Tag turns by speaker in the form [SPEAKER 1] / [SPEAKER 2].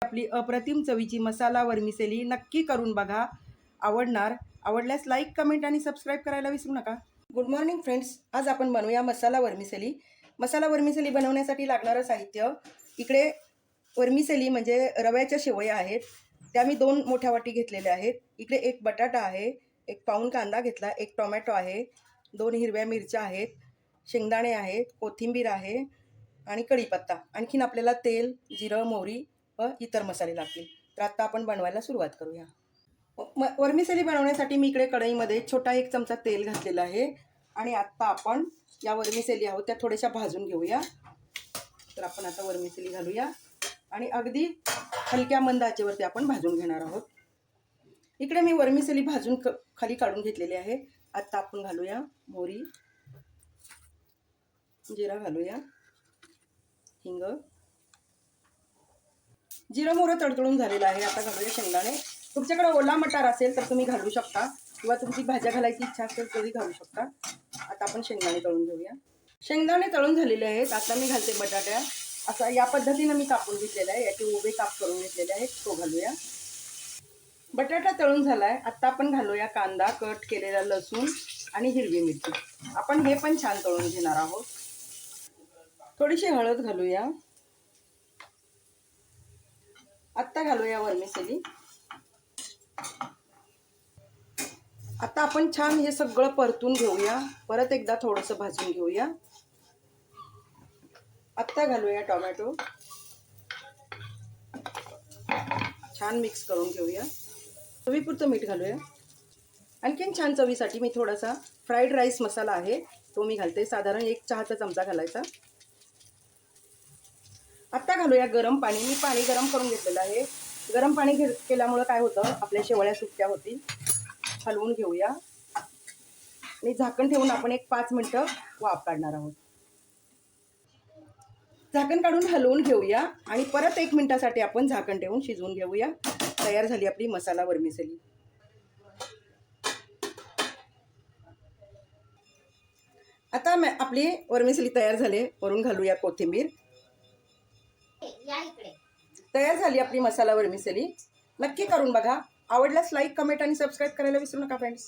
[SPEAKER 1] आपली अप्रतिम चवीची मसाला वर्मिसेली नक्की करून बघा, आवडल्यास लाईक, कमेंट आणि सबस्क्राईब करायला विसरू नका. गुड मॉर्निंग फ्रेंड्स, आज आपण बनवूया मसाला वर्मिसेली. मसाला वर्मिसेली बनवण्यासाठी लागणारं साहित्य इकडे वर्मिसेली म्हणजे रव्याच्या शेवया आहेत, त्या मी 2 मोठ्या वाटी घेतलेल्या आहेत. इकडे 1 बटाटा आहे, 1 पाऊण कांदा घेतला, 1 टोमॅटो आहे, 2 हिरव्या मिरच्या आहेत, शेंगदाणे आहेत, कोथिंबीर आहे आणि कढीपत्ता. आणखीन आपल्याला तेल, जिरं, मोहरी व इतर मसाले लागतील. तर आता आपण बनवायला सुरुवात करूया. वर्मिसेली बनवण्यासाठी मी इकडे कढईमध्ये छोटा 1 चमचा तेल घातलेला आहे आणि आत्ता आपण या वर्मिसेली आहोत त्या थोड्याशा भाजून घेऊया. तर आपण आता वर्मिसेली घालूया आणि अगदी हलक्या मंद आचेवरती आपण भाजून घेणार आहोत. इकडे मी वर्मिसेली भाजून खाली काढून घेतलेली आहे. आत्ता आपण घालूया मोहरी, जिरा घालूया, हिंग, जिरं मोहरं तडतडून झालेलं आहे. आता घालूया शेंगदाणे. तुमच्याकडे ओला मटार असेल तर तुम्ही घालू शकता किंवा तुमची भाज्या घालायची इच्छा असेल तरी घालू शकता. आता आपण शेंगदाणे तळून घेऊया. शेंगदाणे तळून झालेले आहेत. आता मी घालते बटाट्या. असं या पद्धतीनं मी कापून घेतलेला आहे. याचे उभे काप करून घेतलेले आहेत. तो घालूया. बटाटा तळून झाला आहे. आत्ता आपण घालूया कांदा, कट केलेला लसूण आणि हिरवी मिरची. आपण हे पण छान तळून घेणार आहोत. थोडीशी हळद घालूया. आत्ता घालूया वर्मिसेली. आता आपण छान हे सगळं परतून घेऊया. परत एकदा थोडंसं भाजून घेऊया. आत्ता घालूया टोमॅटो. छान मिक्स करून घेऊया. चवीपुरतं मीठ घालूया. आणखीन छान चवीसाठी मी थोडासा फ्राईड राईस मसाला आहे तो मी घालते. साधारण 1 चहाचा चमचा घालायचा. आत्ता घालूया गरम पाणी. मी पाणी गरम करून घेतलेलं आहे. गरम पाणी केल्यामुळं काय होतं, आपल्या शेवळ्या सुट्ट्या होतील. हलवून घेऊया आणि झाकण ठेवून आपण 5 मिनिटं वाफ काढणार आहोत. झाकण काढून हलवून घेऊया आणि परत 1 मिनिटासाठी आपण झाकण ठेवून शिजवून घेऊया. तयार झाली आपली मसाला वर्मिसेली. आता आपली वर्मिसेली तयार झाली. वरून घालूया कोथिंबीर. तयार झाली आपली मसाला वर्मिसेली. नक्की करून बघा. आवडल्यास लाईक, कमेंट आणि सबस्क्राईब करायला विसरू नका फ्रेंड्स.